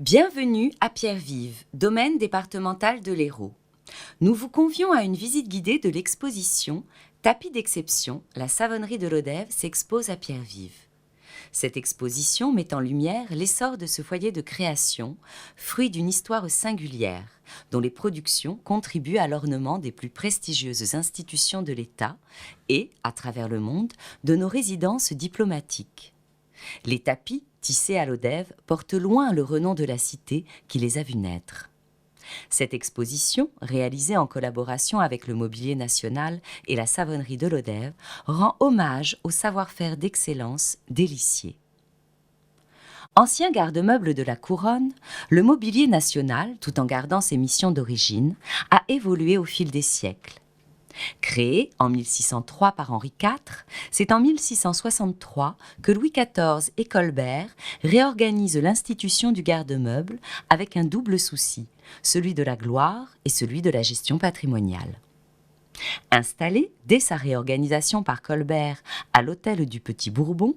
Bienvenue à Pierre-Vive, domaine départemental de l'Hérault. Nous vous convions à une visite guidée de l'exposition Tapis d'exception, la savonnerie de Lodève s'expose à Pierre-Vive. Cette exposition met en lumière l'essor de ce foyer de création, fruit d'une histoire singulière, dont les productions contribuent à l'ornement des plus prestigieuses institutions de l'État et, à travers le monde, de nos résidences diplomatiques. Les tapis, tissés à Lodève, portent loin le renom de la cité qui les a vus naître. Cette exposition, réalisée en collaboration avec le Mobilier National et la Savonnerie de Lodève, rend hommage au savoir-faire d'excellence d'Hélissier. Ancien garde-meuble de la couronne, le Mobilier National, tout en gardant ses missions d'origine, a évolué au fil des siècles. Créé en 1603 par Henri IV, c'est en 1663 que Louis XIV et Colbert réorganisent l'institution du garde-meuble avec un double souci, celui de la gloire et celui de la gestion patrimoniale. Installé dès sa réorganisation par Colbert à l'hôtel du Petit Bourbon,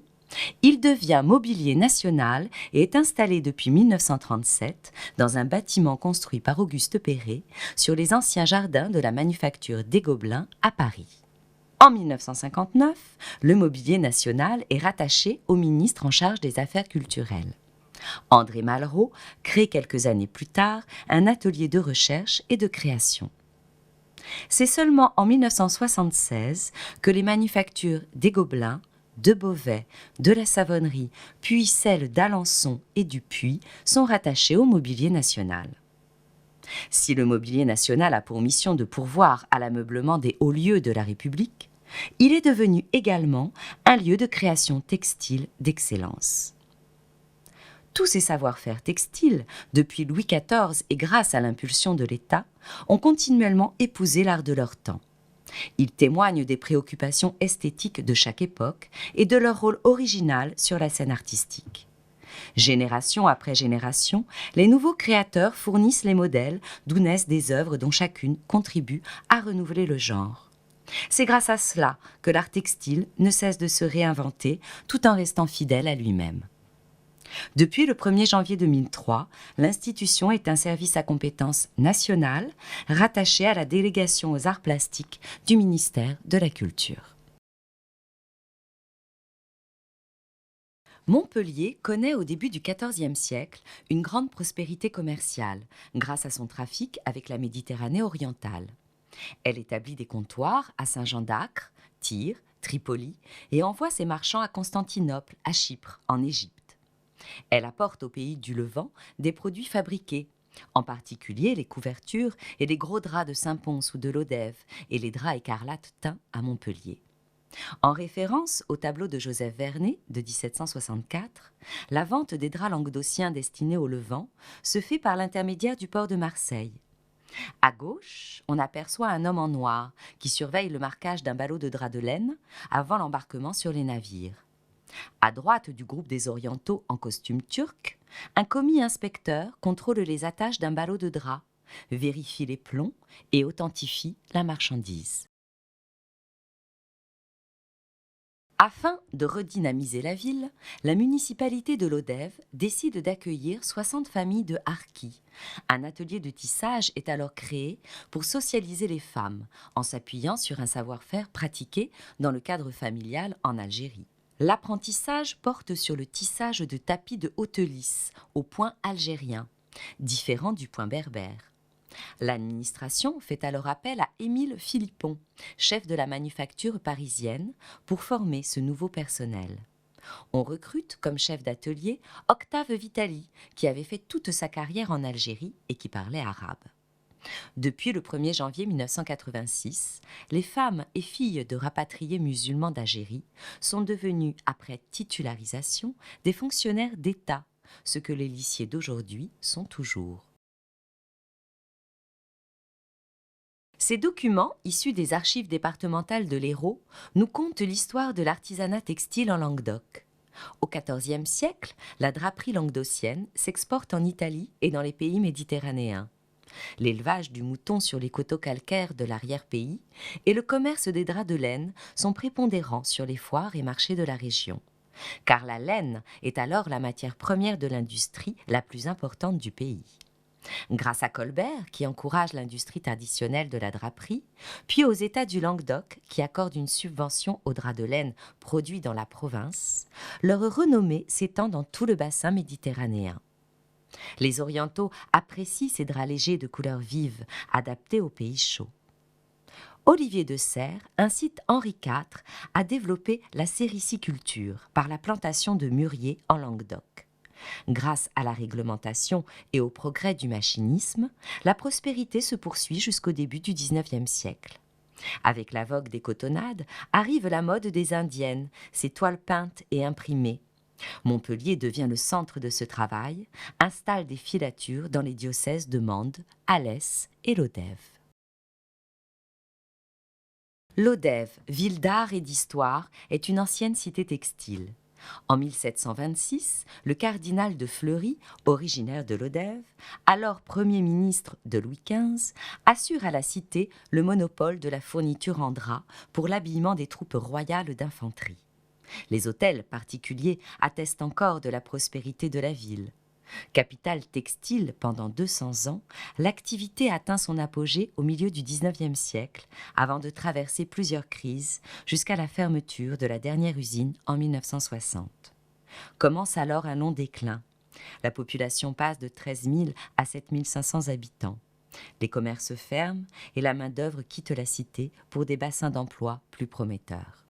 il devient Mobilier National et est installé depuis 1937 dans un bâtiment construit par Auguste Perret sur les anciens jardins de la manufacture des Gobelins à Paris. En 1959, le Mobilier National est rattaché au ministre en charge des Affaires culturelles. André Malraux crée quelques années plus tard un atelier de recherche et de création. C'est seulement en 1976 que les manufactures des Gobelins, de Beauvais, de la Savonnerie, puis celles d'Alençon et du Puy sont rattachées au Mobilier National. Si le Mobilier National a pour mission de pourvoir à l'ameublement des hauts lieux de la République, il est devenu également un lieu de création textile d'excellence. Tous ces savoir-faire textiles, depuis Louis XIV et grâce à l'impulsion de l'État, ont continuellement épousé l'art de leur temps. Ils témoignent des préoccupations esthétiques de chaque époque et de leur rôle original sur la scène artistique. Génération après génération, les nouveaux créateurs fournissent les modèles d'où naissent des œuvres dont chacune contribue à renouveler le genre. C'est grâce à cela que l'art textile ne cesse de se réinventer tout en restant fidèle à lui-même. Depuis le 1er janvier 2003, l'institution est un service à compétence nationale rattaché à la délégation aux arts plastiques du ministère de la Culture. Montpellier connaît au début du XIVe siècle une grande prospérité commerciale grâce à son trafic avec la Méditerranée orientale. Elle établit des comptoirs à Saint-Jean-d'Acre, Tyr, Tripoli et envoie ses marchands à Constantinople, à Chypre, en Égypte. Elle apporte au pays du Levant des produits fabriqués, en particulier les couvertures et les gros draps de Saint-Pons ou de Lodève et les draps écarlates teints à Montpellier. En référence au tableau de Joseph Vernet de 1764, la vente des draps languedociens destinés au Levant se fait par l'intermédiaire du port de Marseille. À gauche, on aperçoit un homme en noir qui surveille le marquage d'un ballot de drap de laine avant l'embarquement sur les navires. À droite du groupe des Orientaux en costume turc, un commis inspecteur contrôle les attaches d'un ballot de drap, vérifie les plombs et authentifie la marchandise. Afin de redynamiser la ville, la municipalité de Lodève décide d'accueillir 60 familles de harkis. Un atelier de tissage est alors créé pour socialiser les femmes, en s'appuyant sur un savoir-faire pratiqué dans le cadre familial en Algérie. L'apprentissage porte sur le tissage de tapis de haute lisse au point algérien, différent du point berbère. L'administration fait alors appel à Émile Philippon, chef de la manufacture parisienne, pour former ce nouveau personnel. On recrute comme chef d'atelier Octave Vitali, qui avait fait toute sa carrière en Algérie et qui parlait arabe. Depuis le 1er janvier 1986, les femmes et filles de rapatriés musulmans d'Algérie sont devenues, après titularisation, des fonctionnaires d'État, ce que les lycées d'aujourd'hui sont toujours. Ces documents, issus des archives départementales de l'Hérault, nous content l'histoire de l'artisanat textile en Languedoc. Au XIVe siècle, la draperie languedocienne s'exporte en Italie et dans les pays méditerranéens. L'élevage du mouton sur les coteaux calcaires de l'arrière-pays et le commerce des draps de laine sont prépondérants sur les foires et marchés de la région. car la laine est alors la matière première de l'industrie la plus importante du pays. Grâce à Colbert, qui encourage l'industrie traditionnelle de la draperie, puis aux États du Languedoc, qui accordent une subvention aux draps de laine produits dans la province, leur renommée s'étend dans tout le bassin méditerranéen. Les Orientaux apprécient ces draps légers de couleurs vives, adaptés aux pays chauds. Olivier de Serres incite Henri IV à développer la sériciculture par la plantation de mûriers en Languedoc. Grâce à la réglementation et au progrès du machinisme, la prospérité se poursuit jusqu'au début du XIXe siècle. Avec la vogue des cotonnades, arrive la mode des indiennes, ces toiles peintes et imprimées. Montpellier devient le centre de ce travail, installe des filatures dans les diocèses de Mende, Alès et Lodève. Lodève, ville d'art et d'histoire, est une ancienne cité textile. En 1726, le cardinal de Fleury, originaire de Lodève, alors Premier ministre de Louis XV, assure à la cité le monopole de la fourniture en drap pour l'habillement des troupes royales d'infanterie. Les hôtels particuliers attestent encore de la prospérité de la ville. Capitale textile pendant 200 ans, l'activité atteint son apogée au milieu du XIXe siècle, avant de traverser plusieurs crises jusqu'à la fermeture de la dernière usine en 1960. Commence alors un long déclin. La population passe de 13 000 à 7 500 habitants. Les commerces ferment et la main-d'œuvre quitte la cité pour des bassins d'emploi plus prometteurs.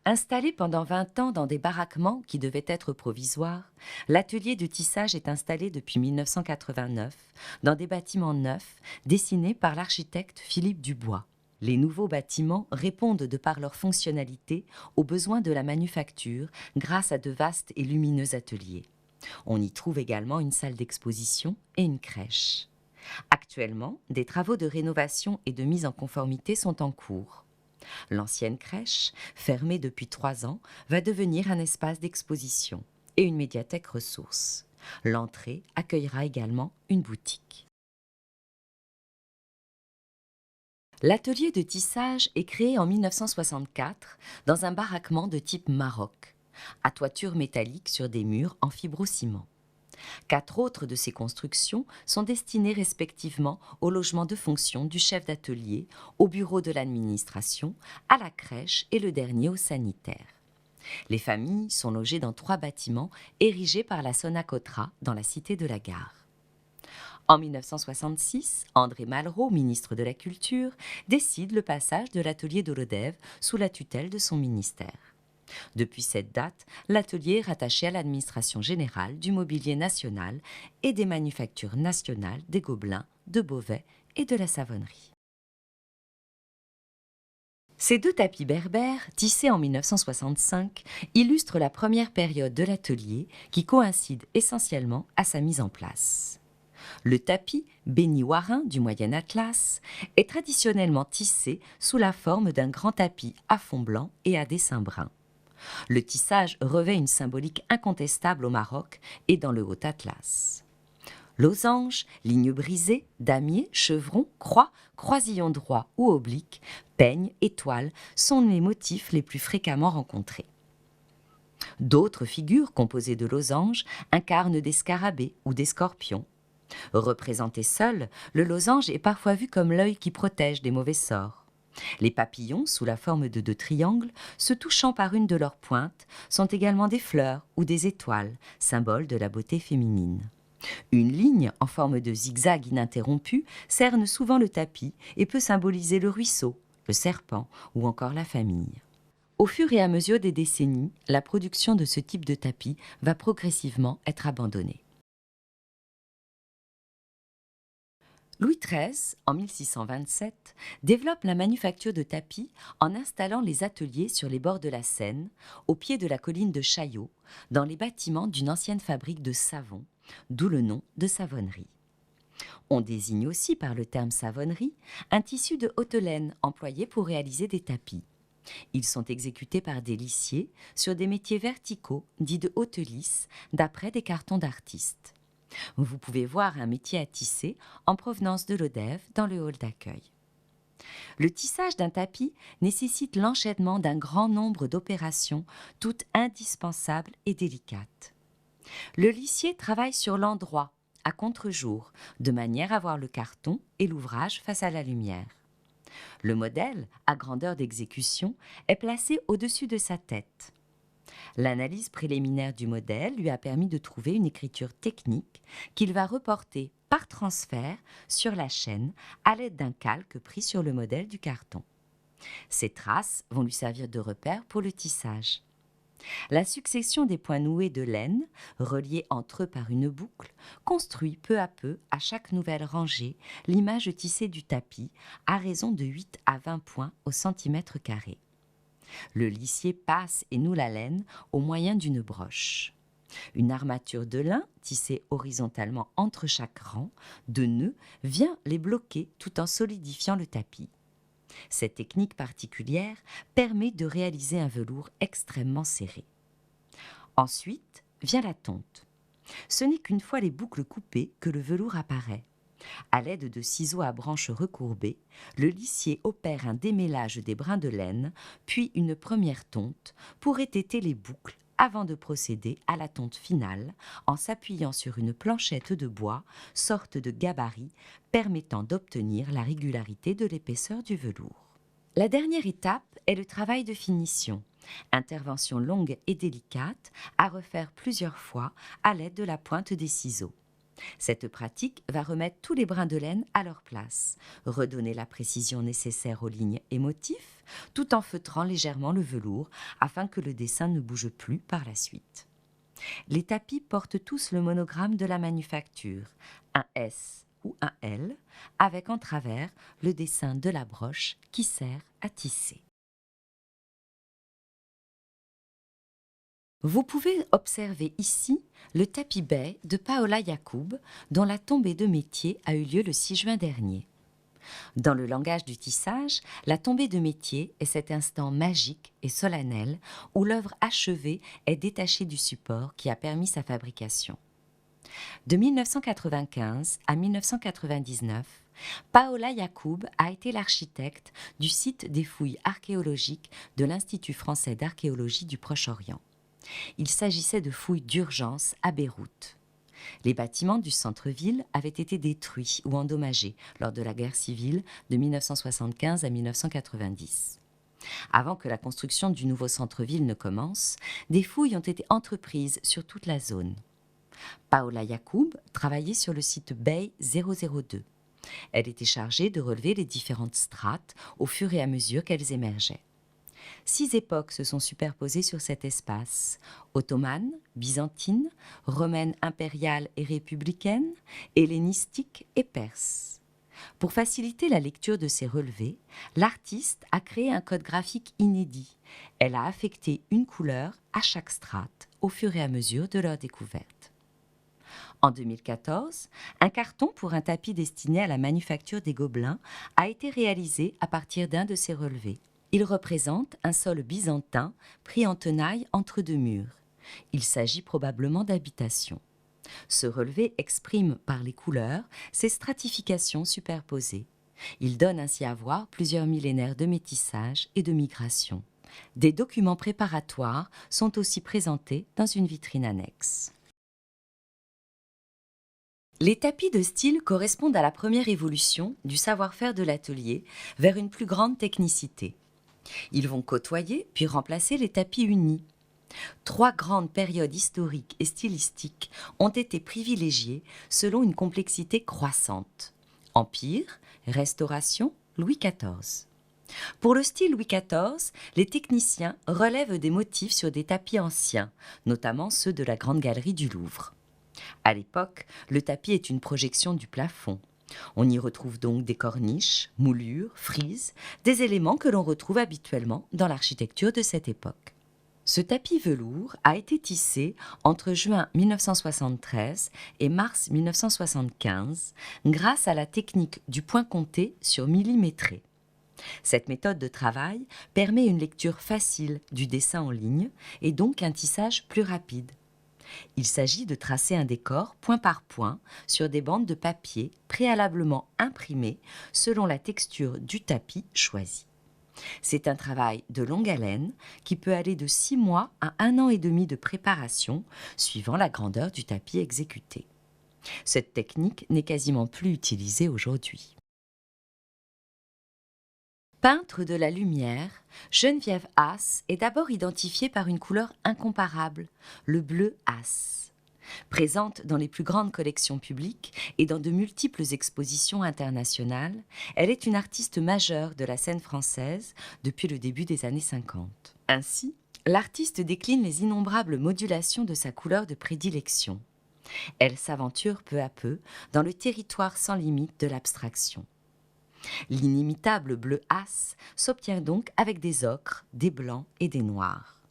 Installé pendant 20 ans dans des baraquements qui devaient être provisoires, l'atelier de tissage est installé depuis 1989 dans des bâtiments neufs dessinés par l'architecte Philippe Dubois. Les nouveaux bâtiments répondent de par leur fonctionnalité aux besoins de la manufacture grâce à de vastes et lumineux ateliers. On y trouve également une salle d'exposition et une crèche. Actuellement, des travaux de rénovation et de mise en conformité sont en cours. L'ancienne crèche, fermée depuis 3 ans, va devenir un espace d'exposition et une médiathèque ressources. L'entrée accueillera également une boutique. L'atelier de tissage est créé en 1964 dans un baraquement de type Maroc, à toiture métallique sur des murs en fibrociment. 4 autres de ces constructions sont destinées respectivement au logement de fonction du chef d'atelier, au bureau de l'administration, à la crèche et le dernier au sanitaire. Les familles sont logées dans 3 bâtiments érigés par la Sonacotra dans la cité de la Gare. En 1966, André Malraux, ministre de la Culture, décide le passage de l'atelier de Lodève sous la tutelle de son ministère. Depuis cette date, l'atelier est rattaché à l'administration générale du mobilier national et des manufactures nationales des Gobelins, de Beauvais et de la Savonnerie. Ces 2 tapis berbères, tissés en 1965, illustrent la première période de l'atelier qui coïncide essentiellement à sa mise en place. Le tapis, béni-warin du Moyen Atlas, est traditionnellement tissé sous la forme d'un grand tapis à fond blanc et à dessins bruns. Le tissage revêt une symbolique incontestable au Maroc et dans le Haut-Atlas. Losanges, lignes brisées, damiers, chevrons, croix, croisillons droits ou obliques, peignes, étoiles sont les motifs les plus fréquemment rencontrés. D'autres figures composées de losanges incarnent des scarabées ou des scorpions. Représenté seul, le losange est parfois vu comme l'œil qui protège des mauvais sorts. Les papillons, sous la forme de 2 triangles, se touchant par une de leurs pointes, sont également des fleurs ou des étoiles, symboles de la beauté féminine. Une ligne en forme de zigzag ininterrompu cerne souvent le tapis et peut symboliser le ruisseau, le serpent ou encore la famille. Au fur et à mesure des décennies, la production de ce type de tapis va progressivement être abandonnée. Louis XIII, en 1627, développe la manufacture de tapis en installant les ateliers sur les bords de la Seine, au pied de la colline de Chaillot, dans les bâtiments d'une ancienne fabrique de savon, d'où le nom de savonnerie. On désigne aussi par le terme savonnerie un tissu de haute laine employé pour réaliser des tapis. Ils sont exécutés par des lissiers sur des métiers verticaux dits de haute lisse, d'après des cartons d'artistes. Vous pouvez voir un métier à tisser en provenance de Lodève dans le hall d'accueil. Le tissage d'un tapis nécessite l'enchaînement d'un grand nombre d'opérations, toutes indispensables et délicates. Le lissier travaille sur l'endroit, à contre-jour, de manière à voir le carton et l'ouvrage face à la lumière. Le modèle, à grandeur d'exécution, est placé au-dessus de sa tête. L'analyse préliminaire du modèle lui a permis de trouver une écriture technique qu'il va reporter par transfert sur la chaîne à l'aide d'un calque pris sur le modèle du carton. Ces traces vont lui servir de repère pour le tissage. La succession des points noués de laine, reliés entre eux par une boucle, construit peu à peu, à chaque nouvelle rangée, l'image tissée du tapis, à raison de 8 à 20 points au centimètre carré. Le lissier passe et noue la laine au moyen d'une broche. Une armature de lin, tissée horizontalement entre chaque rang de nœuds, vient les bloquer tout en solidifiant le tapis. Cette technique particulière permet de réaliser un velours extrêmement serré. Ensuite vient la tonte. Ce n'est qu'une fois les boucles coupées que le velours apparaît. À l'aide de ciseaux à branches recourbées, le lissier opère un démêlage des brins de laine, puis une première tonte pour étêter les boucles avant de procéder à la tonte finale en s'appuyant sur une planchette de bois, sorte de gabarit permettant d'obtenir la régularité de l'épaisseur du velours. La dernière étape est le travail de finition, intervention longue et délicate à refaire plusieurs fois à l'aide de la pointe des ciseaux. Cette pratique va remettre tous les brins de laine à leur place, redonner la précision nécessaire aux lignes et motifs, tout en feutrant légèrement le velours afin que le dessin ne bouge plus par la suite. Les tapis portent tous le monogramme de la manufacture, un S ou un L, avec en travers le dessin de la broche qui sert à tisser. Vous pouvez observer ici le tapis baie de Paola Yacoub, dont la tombée de métier a eu lieu le 6 juin dernier. Dans le langage du tissage, la tombée de métier est cet instant magique et solennel où l'œuvre achevée est détachée du support qui a permis sa fabrication. De 1995 à 1999, Paola Yacoub a été l'architecte du site des fouilles archéologiques de l'Institut français d'archéologie du Proche-Orient. Il s'agissait de fouilles d'urgence à Beyrouth. Les bâtiments du centre-ville avaient été détruits ou endommagés lors de la guerre civile de 1975 à 1990. Avant que la construction du nouveau centre-ville ne commence, des fouilles ont été entreprises sur toute la zone. Paola Yacoub travaillait sur le site Bey 002. Elle était chargée de relever les différentes strates au fur et à mesure qu'elles émergeaient. 6 époques se sont superposées sur cet espace: ottomane, byzantine, romaine impériale et républicaine, hellénistique et perse. Pour faciliter la lecture de ces relevés, l'artiste a créé un code graphique inédit. Elle a affecté une couleur à chaque strate au fur et à mesure de leur découverte. En 2014, un carton pour un tapis destiné à la manufacture des Gobelins a été réalisé à partir d'un de ces relevés. Il représente un sol byzantin pris en tenaille entre deux murs. Il s'agit probablement d'habitation. Ce relevé exprime par les couleurs ces stratifications superposées. Il donne ainsi à voir plusieurs millénaires de métissage et de migration. Des documents préparatoires sont aussi présentés dans une vitrine annexe. Les tapis de style correspondent à la première évolution du savoir-faire de l'atelier vers une plus grande technicité. Ils vont côtoyer puis remplacer les tapis unis. 3 grandes périodes historiques et stylistiques ont été privilégiées selon une complexité croissante: Empire, Restauration, Louis XIV. Pour le style Louis XIV, les techniciens relèvent des motifs sur des tapis anciens, notamment ceux de la Grande Galerie du Louvre. À l'époque, le tapis est une projection du plafond. On y retrouve donc des corniches, moulures, frises, des éléments que l'on retrouve habituellement dans l'architecture de cette époque. Ce tapis velours a été tissé entre juin 1973 et mars 1975 grâce à la technique du point compté sur millimétré. Cette méthode de travail permet une lecture facile du dessin en ligne et donc un tissage plus rapide. Il s'agit de tracer un décor point par point sur des bandes de papier préalablement imprimées selon la texture du tapis choisi. C'est un travail de longue haleine qui peut aller de 6 mois à 1 an et demi de préparation suivant la grandeur du tapis exécuté. Cette technique n'est quasiment plus utilisée aujourd'hui. Peintre de la lumière, Geneviève Haas est d'abord identifiée par une couleur incomparable, le bleu Haas. Présente dans les plus grandes collections publiques et dans de multiples expositions internationales, elle est une artiste majeure de la scène française depuis le début des années 50. Ainsi, l'artiste décline les innombrables modulations de sa couleur de prédilection. Elle s'aventure peu à peu dans le territoire sans limite de l'abstraction. L'inimitable bleu Haas s'obtient donc avec des ocres, des blancs et des noirs.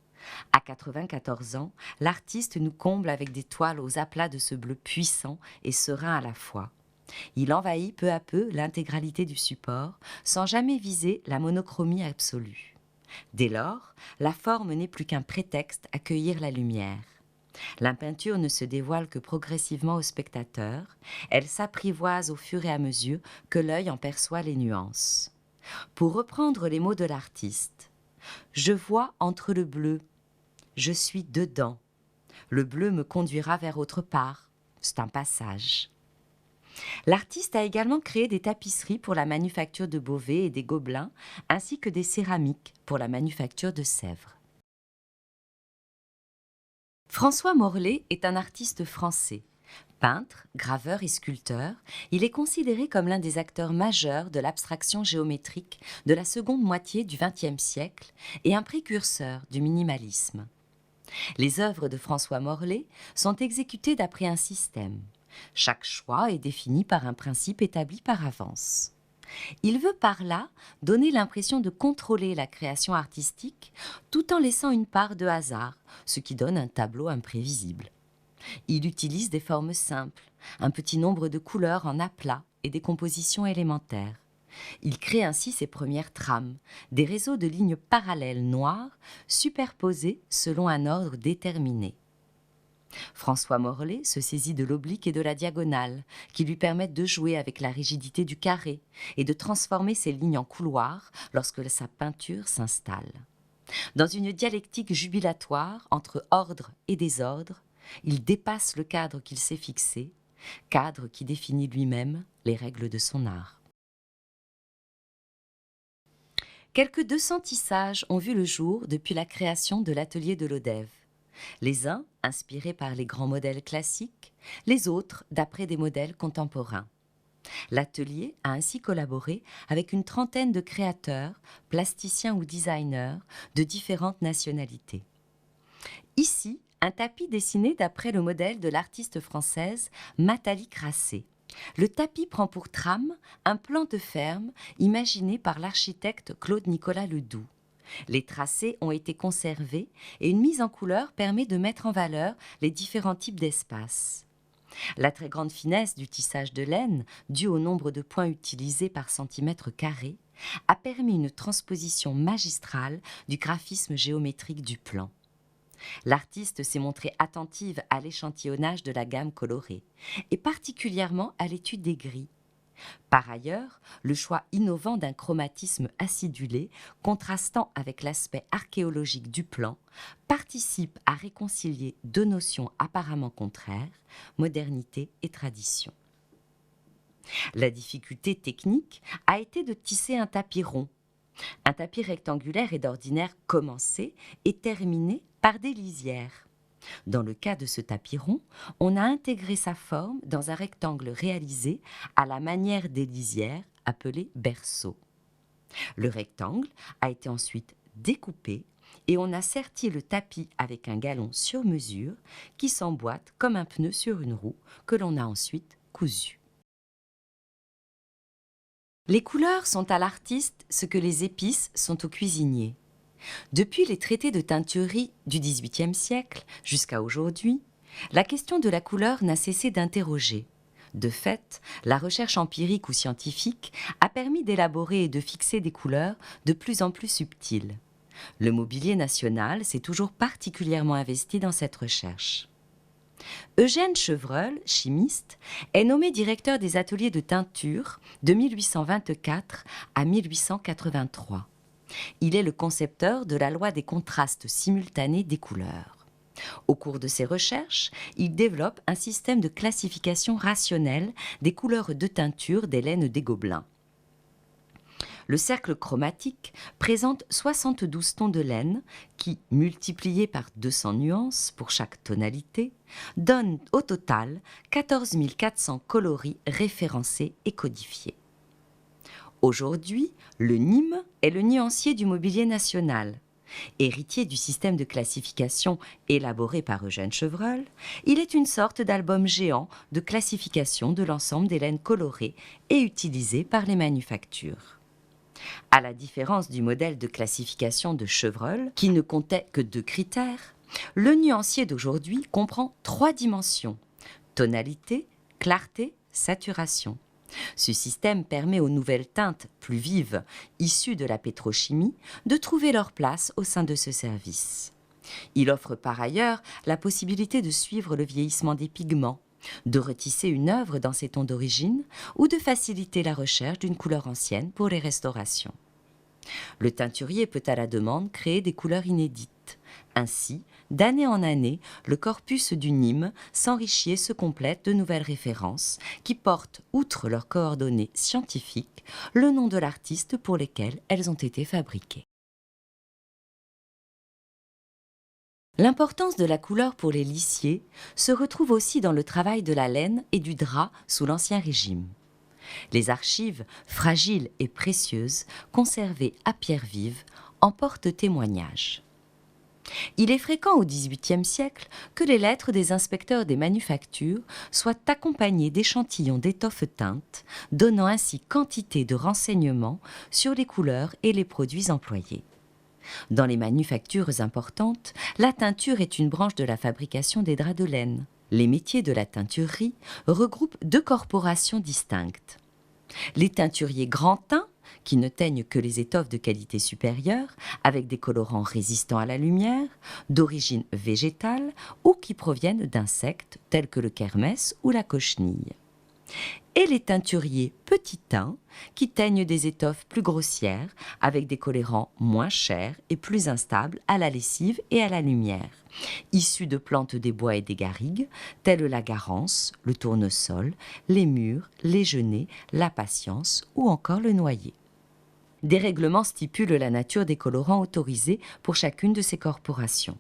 À 94 ans, l'artiste nous comble avec des toiles aux aplats de ce bleu puissant et serein à la fois. Il envahit peu à peu l'intégralité du support, sans jamais viser la monochromie absolue. Dès lors, la forme n'est plus qu'un prétexte à cueillir la lumière. La peinture ne se dévoile que progressivement au spectateur, elle s'apprivoise au fur et à mesure que l'œil en perçoit les nuances. Pour reprendre les mots de l'artiste, « Je vois entre le bleu, je suis dedans. Le bleu me conduira vers autre part, c'est un passage. » L'artiste a également créé des tapisseries pour la manufacture de Beauvais et des Gobelins, ainsi que des céramiques pour la manufacture de Sèvres. François Morlet est un artiste français. Peintre, graveur et sculpteur, il est considéré comme l'un des acteurs majeurs de l'abstraction géométrique de la seconde moitié du XXe siècle et un précurseur du minimalisme. Les œuvres de François Morlet sont exécutées d'après un système. Chaque choix est défini par un principe établi par avance. Il veut par là donner l'impression de contrôler la création artistique tout en laissant une part de hasard, ce qui donne un tableau imprévisible. Il utilise des formes simples, un petit nombre de couleurs en aplats et des compositions élémentaires. Il crée ainsi ses premières trames, des réseaux de lignes parallèles noires superposées selon un ordre déterminé. François Morlet se saisit de l'oblique et de la diagonale, qui lui permettent de jouer avec la rigidité du carré et de transformer ses lignes en couloirs lorsque sa peinture s'installe. Dans une dialectique jubilatoire entre ordre et désordre, il dépasse le cadre qu'il s'est fixé, cadre qui définit lui-même les règles de son art. Quelques 200 tissages ont vu le jour depuis la création de l'atelier de Lodève. Les uns inspirés par les grands modèles classiques, les autres d'après des modèles contemporains. L'atelier a ainsi collaboré avec une trentaine de créateurs, plasticiens ou designers de différentes nationalités. Ici, un tapis dessiné d'après le modèle de l'artiste française Nathalie Crasset. Le tapis prend pour trame un plan de ferme imaginé par l'architecte Claude-Nicolas Ledoux. Les tracés ont été conservés et une mise en couleur permet de mettre en valeur les différents types d'espaces. La très grande finesse du tissage de laine, due au nombre de points utilisés par centimètre carré, a permis une transposition magistrale du graphisme géométrique du plan. L'artiste s'est montrée attentive à l'échantillonnage de la gamme colorée, et particulièrement à l'étude des gris. Par ailleurs, le choix innovant d'un chromatisme acidulé, contrastant avec l'aspect archéologique du plan, participe à réconcilier deux notions apparemment contraires, modernité et tradition. La difficulté technique a été de tisser un tapis rond. Un tapis rectangulaire est d'ordinaire commencé et terminé par des lisières. Dans le cas de ce tapis rond, on a intégré sa forme dans un rectangle réalisé à la manière des lisières appelées berceaux. Le rectangle a été ensuite découpé et on a serti le tapis avec un galon sur mesure qui s'emboîte comme un pneu sur une roue que l'on a ensuite cousu. Les couleurs sont à l'artiste ce que les épices sont au cuisinier. Depuis les traités de teinturerie du XVIIIe siècle jusqu'à aujourd'hui, la question de la couleur n'a cessé d'interroger. De fait, la recherche empirique ou scientifique a permis d'élaborer et de fixer des couleurs de plus en plus subtiles. Le mobilier national s'est toujours particulièrement investi dans cette recherche. Eugène Chevreul, chimiste, est nommé directeur des ateliers de teinture de 1824 à 1883. Il est le concepteur de la loi des contrastes simultanés des couleurs. Au cours de ses recherches, il développe un système de classification rationnelle des couleurs de teinture des laines des Gobelins. Le cercle chromatique présente 72 tons de laine qui, multipliés par 200 nuances pour chaque tonalité, donnent au total 14 400 coloris référencés et codifiés. Aujourd'hui, le NIM est le nuancier du mobilier national. Héritier du système de classification élaboré par Eugène Chevreul, il est une sorte d'album géant de classification de l'ensemble des laines colorées et utilisées par les manufactures. À la différence du modèle de classification de Chevreul, qui ne comptait que 2 critères, le nuancier d'aujourd'hui comprend 3 dimensions: tonalité, clarté, saturation. Ce système permet aux nouvelles teintes plus vives, issues de la pétrochimie, de trouver leur place au sein de ce service. Il offre par ailleurs la possibilité de suivre le vieillissement des pigments, de retisser une œuvre dans ses tons d'origine ou de faciliter la recherche d'une couleur ancienne pour les restaurations. Le teinturier peut à la demande créer des couleurs inédites. Ainsi, d'année en année, le corpus du NIM s'enrichit et se complète de nouvelles références qui portent, outre leurs coordonnées scientifiques, le nom de l'artiste pour lequel elles ont été fabriquées. L'importance de la couleur pour les lissiers se retrouve aussi dans le travail de la laine et du drap sous l'Ancien Régime. Les archives, fragiles et précieuses, conservées à pierre vive, en portent témoignage. Il est fréquent au XVIIIe siècle que les lettres des inspecteurs des manufactures soient accompagnées d'échantillons d'étoffes teintes, donnant ainsi quantité de renseignements sur les couleurs et les produits employés. Dans les manufactures importantes, la teinture est une branche de la fabrication des draps de laine. Les métiers de la teinturerie regroupent 2 corporations distinctes. Les teinturiers grand teint, qui ne teignent que les étoffes de qualité supérieure, avec des colorants résistants à la lumière, d'origine végétale ou qui proviennent d'insectes tels que le kermès ou la cochenille. Et les teinturiers petit teint, qui teignent des étoffes plus grossières, avec des colorants moins chers et plus instables à la lessive et à la lumière, issus de plantes des bois et des garrigues, telles la garance, le tournesol, les mûres, les genêts, la patience ou encore le noyer. Des règlements stipulent la nature des colorants autorisés pour chacune de ces corporations.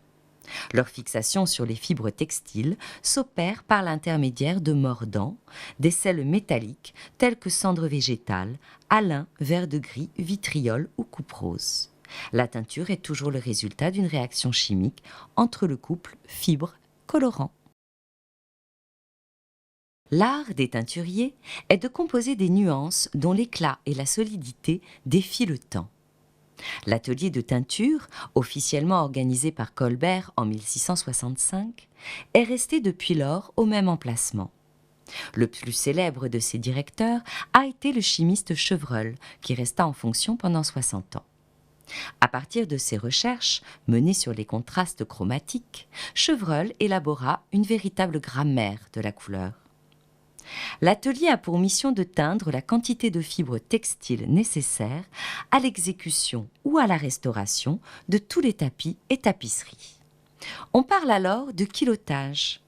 Leur fixation sur les fibres textiles s'opère par l'intermédiaire de mordants, des sels métalliques tels que cendre végétale, alun, vert de gris, vitriol ou couperose. La teinture est toujours le résultat d'une réaction chimique entre le couple fibre-colorant. L'art des teinturiers est de composer des nuances dont l'éclat et la solidité défient le temps. L'atelier de teinture, officiellement organisé par Colbert en 1665, est resté depuis lors au même emplacement. Le plus célèbre de ses directeurs a été le chimiste Chevreul, qui resta en fonction pendant 60 ans. À partir de ses recherches, menées sur les contrastes chromatiques, Chevreul élabora une véritable grammaire de la couleur. L'atelier a pour mission de teindre la quantité de fibres textiles nécessaires à l'exécution ou à la restauration de tous les tapis et tapisseries. On parle alors de kilotage.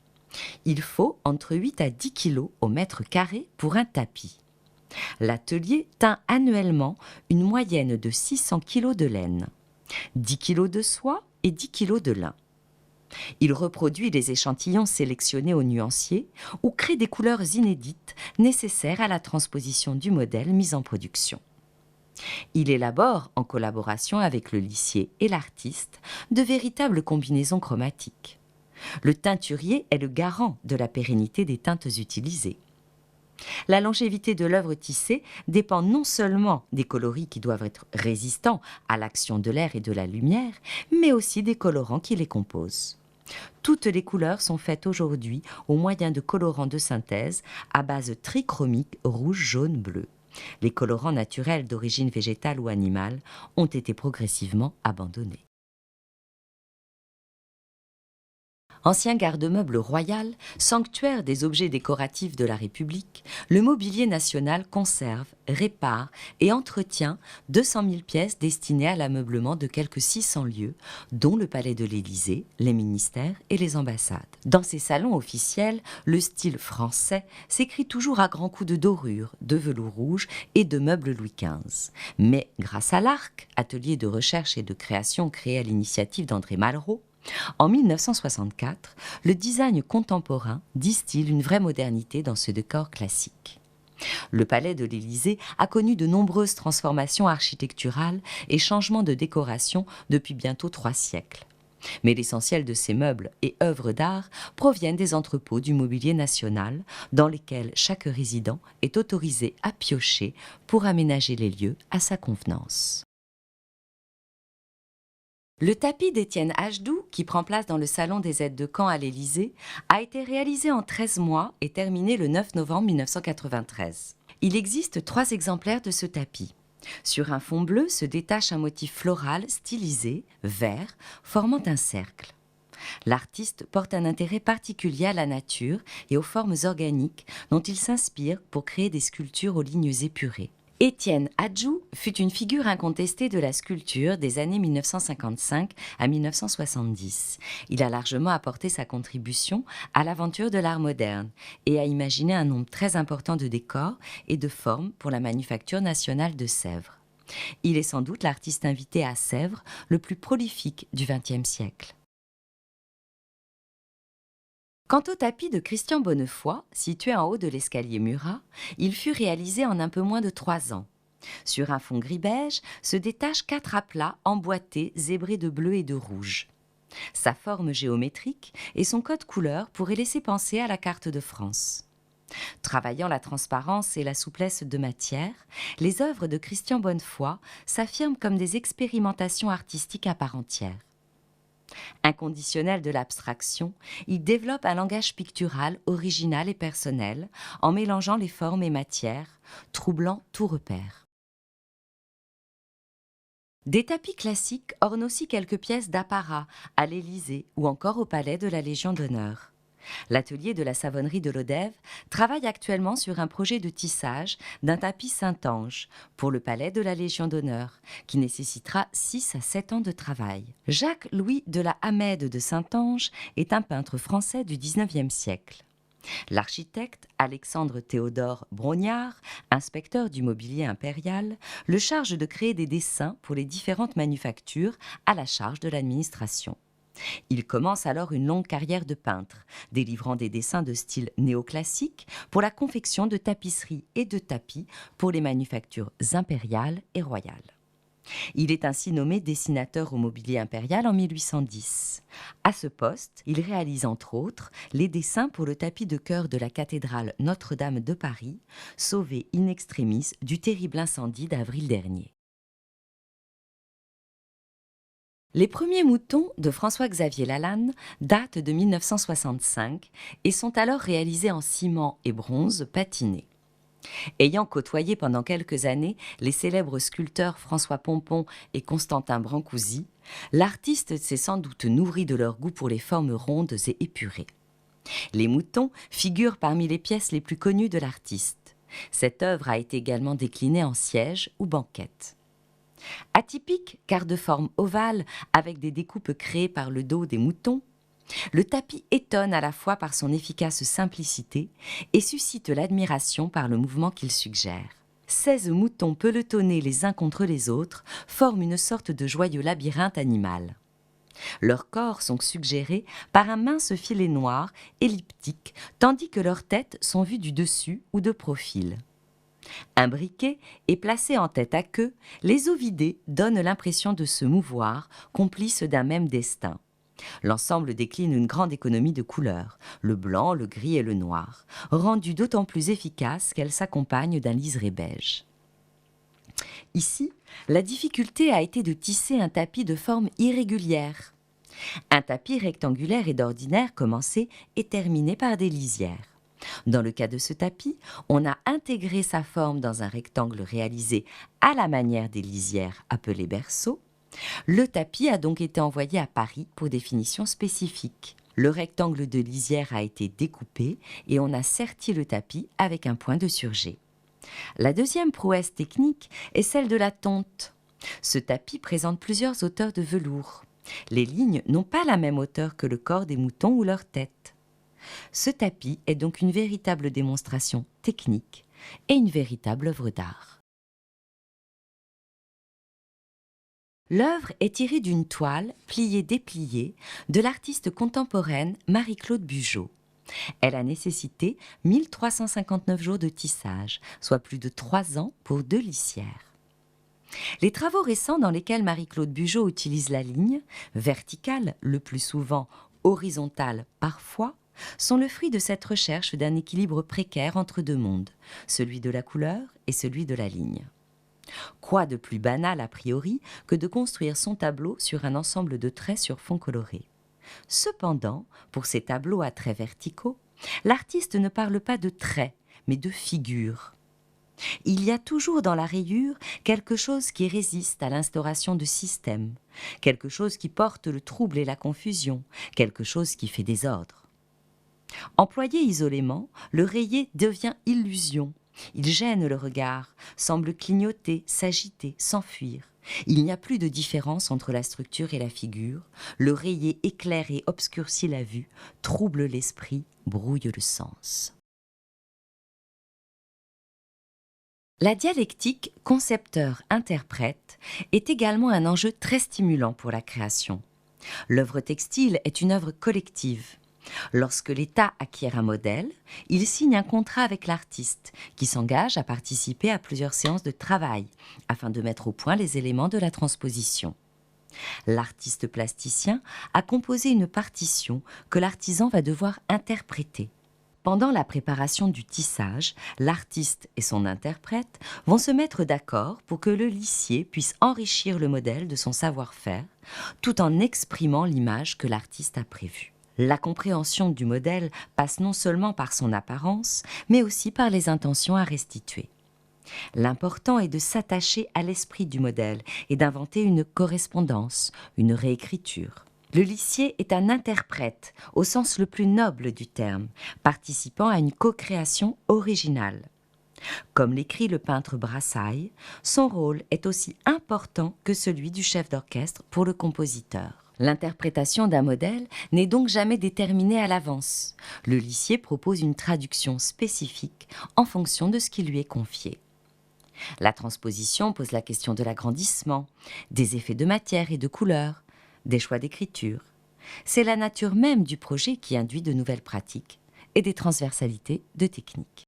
Il faut entre 8 à 10 kg au mètre carré pour un tapis. L'atelier teint annuellement une moyenne de 600 kg de laine, 10 kg de soie et 10 kg de lin. Il reproduit les échantillons sélectionnés au nuancier ou crée des couleurs inédites nécessaires à la transposition du modèle mis en production. Il élabore, en collaboration avec le lissier et l'artiste, de véritables combinaisons chromatiques. Le teinturier est le garant de la pérennité des teintes utilisées. La longévité de l'œuvre tissée dépend non seulement des coloris qui doivent être résistants à l'action de l'air et de la lumière, mais aussi des colorants qui les composent. Toutes les couleurs sont faites aujourd'hui au moyen de colorants de synthèse à base trichromique rouge, jaune, bleu. Les colorants naturels d'origine végétale ou animale ont été progressivement abandonnés. Ancien garde-meuble royal, sanctuaire des objets décoratifs de la République, le Mobilier National conserve, répare et entretient 200 000 pièces destinées à l'ameublement de quelques 600 lieux, dont le Palais de l'Élysée, les ministères et les ambassades. Dans ces salons officiels, le style français s'écrit toujours à grands coups de dorure, de velours rouge et de meubles Louis XV. Mais grâce à l'Arc, atelier de recherche et de création créé à l'initiative d'André Malraux, en 1964, le design contemporain distille une vraie modernité dans ce décor classique. Le Palais de l'Élysée a connu de nombreuses transformations architecturales et changements de décoration depuis bientôt 3 siècles. Mais l'essentiel de ces meubles et œuvres d'art proviennent des entrepôts du Mobilier National, dans lesquels chaque résident est autorisé à piocher pour aménager les lieux à sa convenance. Le tapis d'Étienne Hajdu, qui prend place dans le salon des aides de camp à l'Élysée, a été réalisé en 13 mois et terminé le 9 novembre 1993. Il existe 3 exemplaires de ce tapis. Sur un fond bleu se détache un motif floral stylisé, vert, formant un cercle. L'artiste porte un intérêt particulier à la nature et aux formes organiques dont il s'inspire pour créer des sculptures aux lignes épurées. Étienne Hajdu fut une figure incontestée de la sculpture des années 1955 à 1970. Il a largement apporté sa contribution à l'aventure de l'art moderne et a imaginé un nombre très important de décors et de formes pour la Manufacture nationale de Sèvres. Il est sans doute l'artiste invité à Sèvres le plus prolifique du XXe siècle. Quant au tapis de Christian Bonnefoy, situé en haut de l'escalier Murat, il fut réalisé en un peu moins de 3 ans. Sur un fond gris-beige se détachent 4 aplats emboîtés zébrés de bleu et de rouge. Sa forme géométrique et son code couleur pourraient laisser penser à la carte de France. Travaillant la transparence et la souplesse de matière, les œuvres de Christian Bonnefoy s'affirment comme des expérimentations artistiques à part entière. Inconditionnel de l'abstraction, il développe un langage pictural original et personnel en mélangeant les formes et matières, troublant tout repère. Des tapis classiques ornent aussi quelques pièces d'apparat à l'Élysée ou encore au Palais de la Légion d'honneur. L'atelier de la savonnerie de Lodève travaille actuellement sur un projet de tissage d'un tapis Saint-Ange pour le Palais de la Légion d'honneur, qui nécessitera 6 à 7 ans de travail. Jacques-Louis de la Hamède de Saint-Ange est un peintre français du XIXe siècle. L'architecte Alexandre Théodore Brognard, inspecteur du mobilier impérial, le charge de créer des dessins pour les différentes manufactures à la charge de l'administration. Il commence alors une longue carrière de peintre, délivrant des dessins de style néoclassique pour la confection de tapisseries et de tapis pour les manufactures impériales et royales. Il est ainsi nommé dessinateur au mobilier impérial en 1810. À ce poste, il réalise entre autres les dessins pour le tapis de chœur de la cathédrale Notre-Dame de Paris, sauvé in extremis du terrible incendie d'avril dernier. Les premiers moutons de François-Xavier Lalanne datent de 1965 et sont alors réalisés en ciment et bronze patiné. Ayant côtoyé pendant quelques années les célèbres sculpteurs François Pompon et Constantin Brancusi, l'artiste s'est sans doute nourri de leur goût pour les formes rondes et épurées. Les moutons figurent parmi les pièces les plus connues de l'artiste. Cette œuvre a été également déclinée en siège ou banquette. Atypique car de forme ovale avec des découpes créées par le dos des moutons, le tapis étonne à la fois par son efficace simplicité et suscite l'admiration par le mouvement qu'il suggère. 16 moutons pelotonnés les uns contre les autres forment une sorte de joyeux labyrinthe animal. Leurs corps sont suggérés par un mince filet noir, elliptique, tandis que leurs têtes sont vues du dessus ou de profil. Imbriqués et placés en tête à queue, les ovidés donnent l'impression de se mouvoir, complices d'un même destin. L'ensemble décline une grande économie de couleurs, le blanc, le gris et le noir, rendue d'autant plus efficace qu'elle s'accompagne d'un liseré beige. Ici, la difficulté a été de tisser un tapis de forme irrégulière. Un tapis rectangulaire est d'ordinaire commencé et terminé par des lisières. Dans le cas de ce tapis, on a intégré sa forme dans un rectangle réalisé à la manière des lisières appelées berceaux. Le tapis a donc été envoyé à Paris pour des finitions spécifiques. Le rectangle de lisière a été découpé et on a serti le tapis avec un point de surjet. La deuxième prouesse technique est celle de la tonte. Ce tapis présente plusieurs hauteurs de velours. Les lignes n'ont pas la même hauteur que le corps des moutons ou leur tête. Ce tapis est donc une véritable démonstration technique et une véritable œuvre d'art. L'œuvre est tirée d'une toile pliée-dépliée de l'artiste contemporaine Marie-Claude Bugeaud. Elle a nécessité 1359 jours de tissage, soit plus de 3 ans pour 2 lissières. Les travaux récents dans lesquels Marie-Claude Bugeaud utilise la ligne, verticale le plus souvent, horizontale parfois, sont le fruit de cette recherche d'un équilibre précaire entre deux mondes, celui de la couleur et celui de la ligne. Quoi de plus banal a priori que de construire son tableau sur un ensemble de traits sur fond coloré. Cependant, pour ces tableaux à traits verticaux, l'artiste ne parle pas de traits, mais de figures. Il y a toujours dans la rayure quelque chose qui résiste à l'instauration de systèmes, quelque chose qui porte le trouble et la confusion, quelque chose qui fait désordre. Employé isolément, le rayé devient illusion. Il gêne le regard, semble clignoter, s'agiter, s'enfuir. Il n'y a plus de différence entre la structure et la figure. Le rayé éclaire et obscurcit la vue, trouble l'esprit, brouille le sens. La dialectique concepteur-interprète est également un enjeu très stimulant pour la création. L'œuvre textile est une œuvre collective. Lorsque l'État acquiert un modèle, il signe un contrat avec l'artiste qui s'engage à participer à plusieurs séances de travail afin de mettre au point les éléments de la transposition. L'artiste plasticien a composé une partition que l'artisan va devoir interpréter. Pendant la préparation du tissage, l'artiste et son interprète vont se mettre d'accord pour que le lissier puisse enrichir le modèle de son savoir-faire tout en exprimant l'image que l'artiste a prévue. La compréhension du modèle passe non seulement par son apparence, mais aussi par les intentions à restituer. L'important est de s'attacher à l'esprit du modèle et d'inventer une correspondance, une réécriture. Le lissier est un interprète, au sens le plus noble du terme, participant à une co-création originale. Comme l'écrit le peintre Brassailles, son rôle est aussi important que celui du chef d'orchestre pour le compositeur. L'interprétation d'un modèle n'est donc jamais déterminée à l'avance. Le lissier propose une traduction spécifique en fonction de ce qui lui est confié. La transposition pose la question de l'agrandissement, des effets de matière et de couleur, des choix d'écriture. C'est la nature même du projet qui induit de nouvelles pratiques et des transversalités de techniques.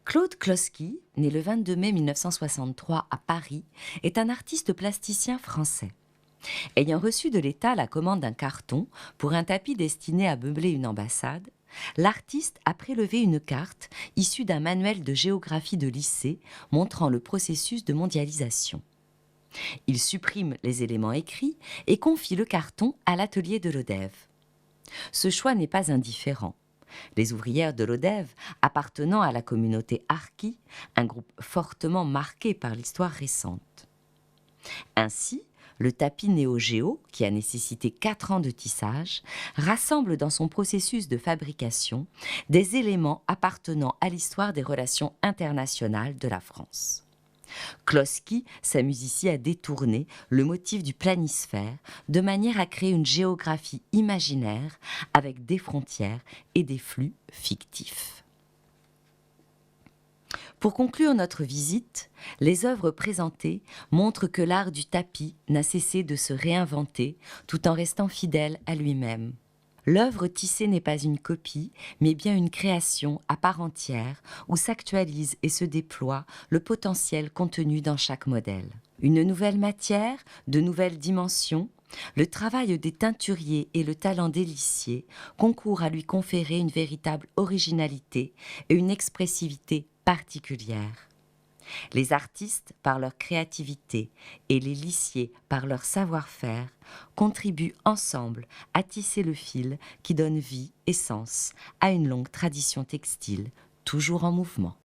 Claude Klossky, né le 22 mai 1963 à Paris, est un artiste plasticien français. Ayant reçu de l'État la commande d'un carton pour un tapis destiné à meubler une ambassade, l'artiste a prélevé une carte issue d'un manuel de géographie de lycée montrant le processus de mondialisation. Il supprime les éléments écrits et confie le carton à l'atelier de Lodève. Ce choix n'est pas indifférent. Les ouvrières de Lodève, appartenant à la communauté harki, un groupe fortement marqué par l'histoire récente. Ainsi, le tapis Néo-Géo, qui a nécessité 4 ans de tissage, rassemble dans son processus de fabrication des éléments appartenant à l'histoire des relations internationales de la France. Klossky s'amuse ici à détourner le motif du planisphère de manière à créer une géographie imaginaire avec des frontières et des flux fictifs. Pour conclure notre visite, les œuvres présentées montrent que l'art du tapis n'a cessé de se réinventer tout en restant fidèle à lui-même. L'œuvre tissée n'est pas une copie, mais bien une création à part entière où s'actualise et se déploie le potentiel contenu dans chaque modèle. Une nouvelle matière, de nouvelles dimensions, le travail des teinturiers et le talent des lissiers concourent à lui conférer une véritable originalité et une expressivité particulière. Les artistes, par leur créativité, et les lissiers, par leur savoir-faire, contribuent ensemble à tisser le fil qui donne vie et sens à une longue tradition textile, toujours en mouvement.